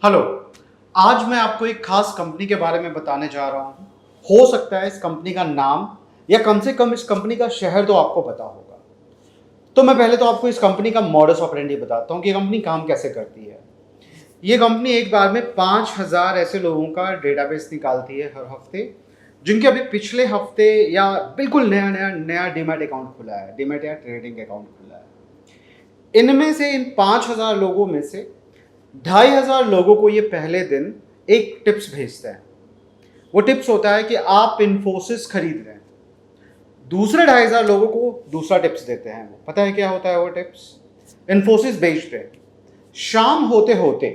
Hello. आज मैं आपको एक खास कंपनी के बारे में बताने जा रहा हूँ। हो सकता है इस कंपनी का नाम या कम से कम इस कंपनी का शहर तो आपको पता होगा। तो मैं पहले तो आपको इस कंपनी का मॉडस ऑपरेंडी बताता हूँ कि ये कंपनी काम कैसे करती है। ये कंपनी एक बार में 5,000 ऐसे लोगों का डेटाबेस निकालती है हर हफ्ते, जिनके अभी पिछले हफ्ते या बिल्कुल नया नया नया डीमैट अकाउंट खुला है, डीमैट या ट्रेडिंग अकाउंट खुला है। इनमें से इन 5,000 लोगों में से 2,500 लोगों को ये पहले दिन एक टिप्स भेजते हैं। वो टिप्स होता है कि आप इन्फोसिस खरीद रहे हैं। दूसरे 2,500 लोगों को दूसरा टिप्स देते हैं। वो पता है क्या होता है वो टिप्स? इन्फोसिस बेच रहे हैं। शाम होते होते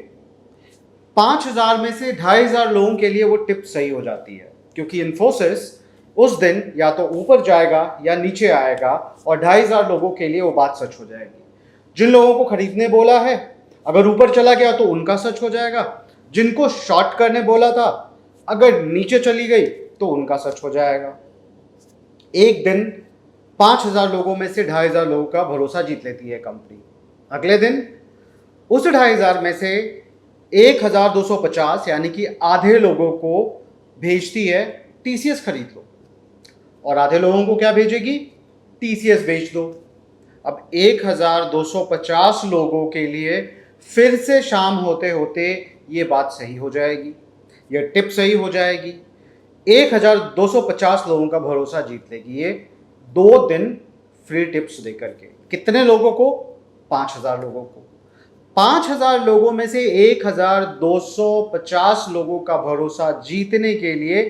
5,000 में से 2,500 लोगों के लिए वो टिप सही हो जाती है, क्योंकि इन्फोसिस उस दिन या तो ऊपर जाएगा या नीचे आएगा, और 2,500 लोगों के लिए वो बात सच हो जाएगी। जिन लोगों को खरीदने बोला है, अगर ऊपर चला गया तो उनका सच हो जाएगा। जिनको शॉर्ट करने बोला था, अगर नीचे चली गई तो उनका सच हो जाएगा। एक दिन 5,000 लोगों में से 2,500 लोगों का भरोसा जीत लेती है कंपनी। अगले दिन उस 2,500 में से 1,250 यानी कि आधे लोगों को भेजती है टीसीएस खरीद लो, और आधे लोगों को क्या भेजेगी? टीसीएस बेच दो। अब 1,250 लोगों के लिए फिर से शाम होते होते ये बात सही हो जाएगी, ये टिप सही हो जाएगी। 1,250 लोगों का भरोसा जीत लेगी ये 2 दिन फ्री टिप्स देकर के। कितने लोगों को? 5,000 लोगों को। 5,000 लोगों में से 1,250 लोगों का भरोसा जीतने के लिए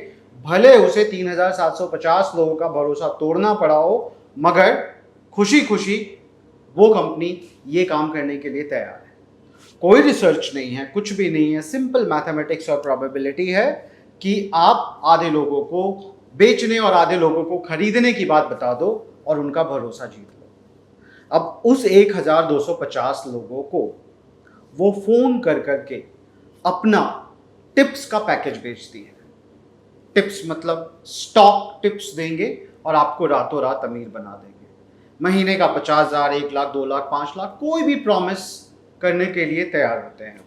भले उसे 3,750 लोगों का भरोसा तोड़ना पड़ा हो, मगर खुशी खुशी वो कंपनी ये काम करने के लिए तैयार है। कोई रिसर्च नहीं है, कुछ भी नहीं है, सिंपल मैथमेटिक्स और प्रोबेबिलिटी है कि आप आधे लोगों को बेचने और आधे लोगों को खरीदने की बात बता दो और उनका भरोसा जीत लो। अब उस 1,250 लोगों को वो फोन कर करके अपना टिप्स का पैकेज बेचती है। टिप्स मतलब स्टॉक टिप्स देंगे और आपको रातों रात अमीर बना देंगे। महीने का 50,000, 1 लाख, 2 लाख, 5 लाख, कोई भी प्रॉमिस करने के लिए तैयार होते हैं।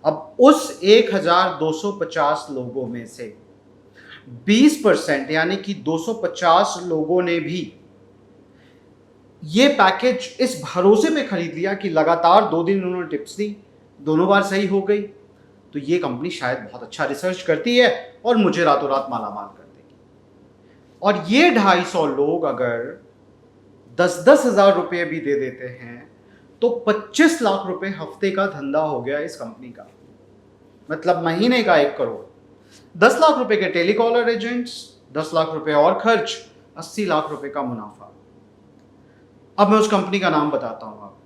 अब उस 1,250 लोगों में से 20% यानी कि 250 लोगों ने भी ये पैकेज इस भरोसे में खरीद लिया कि लगातार 2 दिन उन्होंने टिप्स दी, दोनों बार सही हो गई, तो ये कंपनी शायद बहुत अच्छा रिसर्च करती है और मुझे रातों रात मालामाल कर देगी। और ये 250 लोग अगर 10-10 हज़ार रुपये भी दे देते हैं तो 25 लाख रुपए हफ्ते का धंधा हो गया इस कंपनी का। मतलब महीने का 1 करोड़। 10 लाख रुपए के टेलीकॉलर एजेंट्स, 10 लाख रुपए और खर्च, 80 लाख रुपए का मुनाफा। अब मैं उस कंपनी का नाम बताता हूं आपको।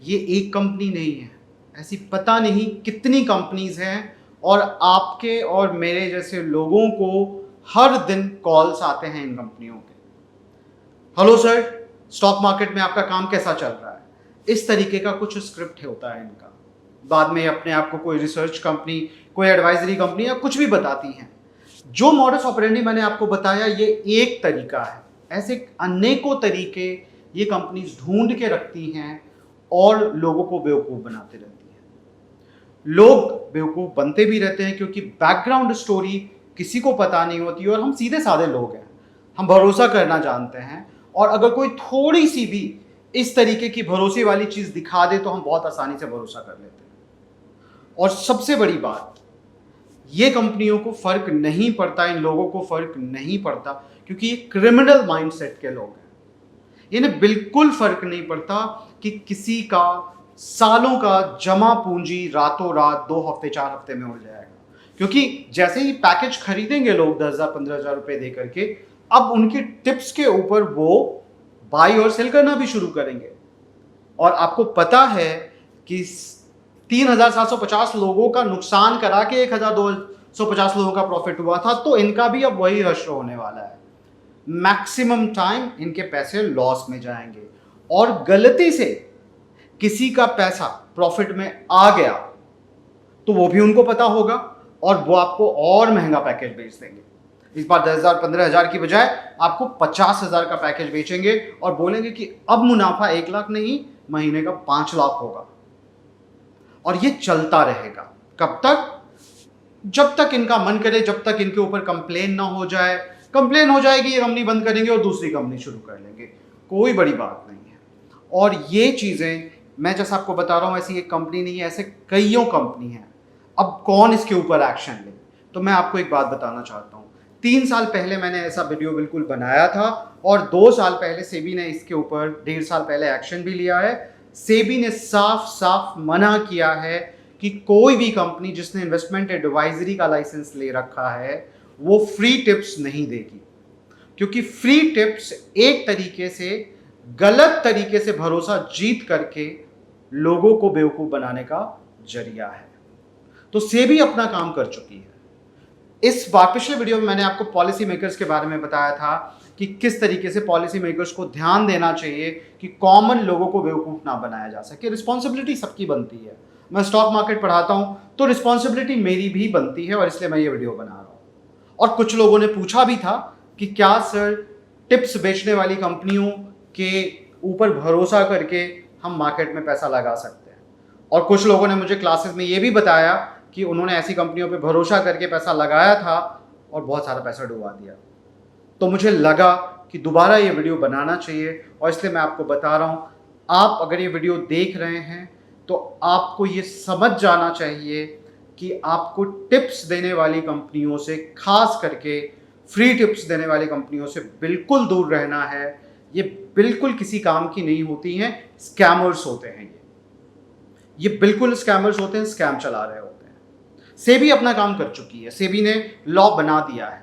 ये एक कंपनी नहीं है, ऐसी पता नहीं कितनी कंपनीज हैं, और आपके और मेरे जैसे लोगों को हर दिन कॉल्स आते हैं इन कंपनियों के। हेलो सर, स्टॉक मार्केट में आपका काम कैसा चल रहा है? इस तरीके का कुछ स्क्रिप्ट होता है इनका। बाद में अपने आप को कोई रिसर्च कंपनी, कोई एडवाइजरी कंपनी या कुछ भी बताती हैं। जो मॉडस ऑपरेंडी मैंने आपको बताया ये एक तरीका है, ऐसे अनेकों तरीके ये कंपनीज ढूंढ के रखती हैं और लोगों को बेवकूफ़ बनाते रहती हैं। लोग बेवकूफ़ बनते भी रहते हैं क्योंकि बैकग्राउंड स्टोरी किसी को पता नहीं होती, और हम सीधे साधे लोग हैं, हम भरोसा करना जानते हैं, और अगर कोई थोड़ी सी भी इस तरीके की भरोसे वाली चीज़ दिखा दे तो हम बहुत आसानी से भरोसा कर लेते हैं। और सबसे बड़ी बात, ये कंपनियों को फर्क नहीं पड़ता, इन लोगों को फर्क नहीं पड़ता, क्योंकि ये क्रिमिनल माइंडसेट के लोग हैं। इन्हें बिल्कुल फर्क नहीं पड़ता कि किसी का सालों का जमा पूंजी रातों रात 2 हफ्ते 4 हफ्ते में उड़ जाएगा, क्योंकि जैसे ही पैकेज खरीदेंगे लोग 10,000 15,000 रुपए दे करके, अब उनके टिप्स के ऊपर वो बाई और सेल करना भी शुरू करेंगे। और आपको पता है कि 3,750 लोगों का नुकसान करा के 1,250 लोगों का प्रॉफिट हुआ था, तो इनका भी अब वही हश्र होने वाला है। मैक्सिमम टाइम इनके पैसे लॉस में जाएंगे, और गलती से किसी का पैसा प्रॉफिट में आ गया तो वो भी उनको पता होगा और वो आपको और महंगा पैकेज बेच देंगे। इस बार 10,000 15,000 की बजाय आपको 50,000 का पैकेज बेचेंगे और बोलेंगे कि अब मुनाफा 1 लाख नहीं, महीने का 5 लाख होगा। और ये चलता रहेगा। कब तक? जब तक इनका मन करे, जब तक इनके ऊपर कंप्लेन ना हो जाए। कंप्लेन हो जाएगी, ये कंपनी बंद करेंगे और दूसरी कंपनी शुरू कर लेंगे, कोई बड़ी बात नहीं है। और ये चीज़ें मैं जैसा आपको बता रहा हूँ, ऐसी एक कंपनी नहीं है, ऐसे कईयों कंपनी हैं। अब कौन इसके ऊपर एक्शन ले? तो मैं आपको एक बात बताना चाहता हूँ। 3 साल पहले मैंने ऐसा वीडियो बिल्कुल बनाया था और 2 साल पहले सेबी ने इसके ऊपर 1.5 साल पहले एक्शन भी लिया है। सेबी ने साफ साफ मना किया है कि कोई भी कंपनी जिसने इन्वेस्टमेंट एडवाइजरी का लाइसेंस ले रखा है वो फ्री टिप्स नहीं देगी, क्योंकि फ्री टिप्स एक तरीके से गलत तरीके से भरोसा जीत करके लोगों को बेवकूफ बनाने का जरिया है। तो सेबी अपना काम कर चुकी है। इस बार पिछले वीडियो में मैंने आपको पॉलिसी मेकर्स के बारे में बताया था कि किस तरीके से पॉलिसी मेकर्स को ध्यान देना चाहिए कि कॉमन लोगों को बेवकूफ ना बनाया जा सके। रिस्पॉन्सिबिलिटी सबकी बनती है। मैं स्टॉक मार्केट पढ़ाता हूं तो रिस्पॉन्सिबिलिटी मेरी भी बनती है और इसलिए मैं ये वीडियो बना रहा हूं। और कुछ लोगों ने पूछा भी था कि क्या सर टिप्स बेचने वाली कंपनियों के ऊपर भरोसा करके हम मार्केट में पैसा लगा सकते हैं? और कुछ लोगों ने मुझे क्लासेस में ये भी बताया कि उन्होंने ऐसी कंपनियों पे भरोसा करके पैसा लगाया था और बहुत सारा पैसा डुबा दिया। तो मुझे लगा कि दोबारा ये वीडियो बनाना चाहिए और इसलिए मैं आपको बता रहा हूँ। आप अगर ये वीडियो देख रहे हैं तो आपको ये समझ जाना चाहिए कि आपको टिप्स देने वाली कंपनियों से, खास करके फ्री टिप्स देने वाली कंपनियों से बिल्कुल दूर रहना है। ये बिल्कुल किसी काम की नहीं होती हैं, स्कैमर्स होते हैं ये बिल्कुल स्कैमर्स होते हैं, स्कैम चला रहे होते हैं। सेबी अपना काम कर चुकी है। सेबी ने लॉ बना दिया है,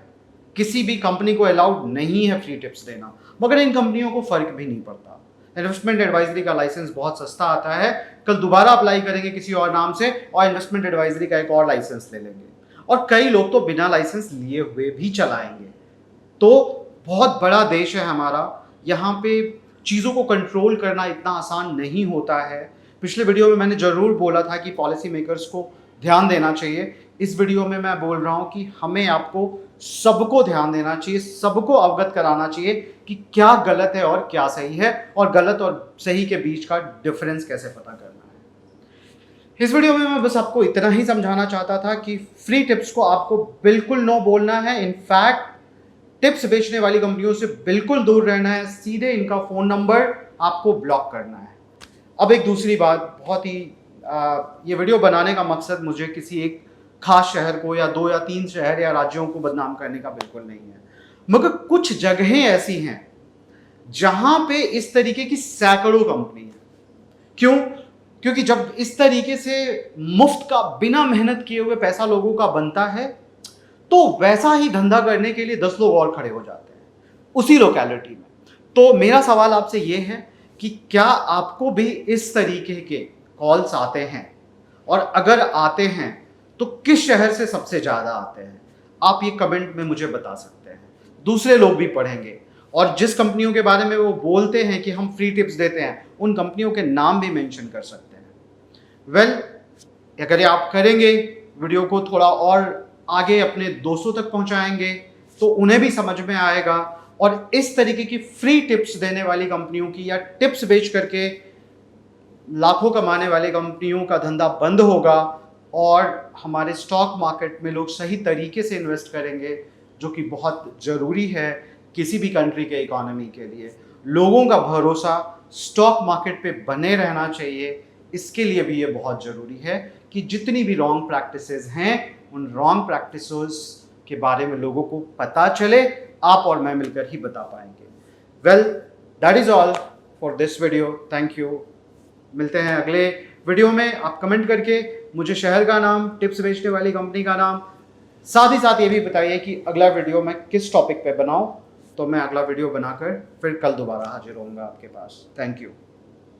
किसी भी कंपनी को अलाउड नहीं है फ्री टिप्स देना, मगर इन कंपनियों को फर्क भी नहीं पड़ता। इन्वेस्टमेंट एडवाइजरी का लाइसेंस बहुत सस्ता आता है, कल दोबारा अप्लाई करेंगे किसी और नाम से और इन्वेस्टमेंट एडवाइजरी का एक और लाइसेंस ले लेंगे, और कई लोग तो बिना लाइसेंस लिए हुए भी चलाएंगे। तो बहुत बड़ा देश है हमारा, यहाँ पे चीज़ों को कंट्रोल करना इतना आसान नहीं होता है। पिछले वीडियो में मैंने ज़रूर बोला था कि पॉलिसी मेकर्स को ध्यान देना चाहिए। इस वीडियो में मैं बोल रहा हूँ कि हमें आपको सबको ध्यान देना चाहिए, सबको अवगत कराना चाहिए कि क्या गलत है और क्या सही है, और गलत और सही के बीच का डिफरेंस कैसे पता करना है। इस वीडियो में मैं बस आपको इतना ही समझाना चाहता था कि फ्री टिप्स को आपको बिल्कुल नो बोलना है। इनफैक्ट टिप्स बेचने वाली कंपनियों से बिल्कुल दूर रहना है, सीधे इनका फ़ोन नंबर आपको ब्लॉक करना है। अब एक दूसरी बात, बहुत ही ये वीडियो बनाने का मकसद मुझे किसी एक खास शहर को या 2 या 3 शहर या राज्यों को बदनाम करने का बिल्कुल नहीं है, मगर कुछ जगहें ऐसी हैं जहां पे इस तरीके की सैकड़ों कंपनी है। क्यों? क्योंकि जब इस तरीके से मुफ्त का, बिना मेहनत किए हुए पैसा लोगों का बनता है तो वैसा ही धंधा करने के लिए 10 लोग और खड़े हो जाते हैं उसी लोकेलिटी में। तो मेरा सवाल आपसे ये है कि क्या आपको भी इस तरीके के कॉल्स आते हैं, और अगर आते हैं तो किस शहर से सबसे ज़्यादा आते हैं? आप ये कमेंट में मुझे बता सकते हैं, दूसरे लोग भी पढ़ेंगे। और जिस कंपनियों के बारे में वो बोलते हैं कि हम फ्री टिप्स देते हैं, उन कंपनियों के नाम भी मेंशन कर सकते हैं। वेल, अगर आप करेंगे, वीडियो को थोड़ा और आगे अपने दोस्तों तक पहुंचाएंगे तो उन्हें भी समझ में आएगा, और इस तरीके की फ्री टिप्स देने वाली कंपनियों की या टिप्स बेच करके लाखों कमाने वाली कंपनियों का धंधा बंद होगा और हमारे स्टॉक मार्केट में लोग सही तरीके से इन्वेस्ट करेंगे, जो कि बहुत ज़रूरी है किसी भी कंट्री के इकोनॉमी के लिए। लोगों का भरोसा स्टॉक मार्केट पे बने रहना चाहिए। इसके लिए भी ये बहुत ज़रूरी है कि जितनी भी रॉन्ग प्रैक्टिसेस हैं, उन रॉन्ग प्रैक्टिसेस के बारे में लोगों को पता चले। आप और मैं मिलकर ही बता पाएंगे। Well, that is all for this video. Thank you. मिलते हैं अगले वीडियो में। आप कमेंट करके मुझे शहर का नाम, टिप्स बेचने वाली कंपनी का नाम, साथ ही साथ ये भी बताइए कि अगला वीडियो मैं किस टॉपिक पे बनाऊं, तो मैं अगला वीडियो बनाकर फिर कल दोबारा हाजिर होऊंगा आपके पास। Thank you.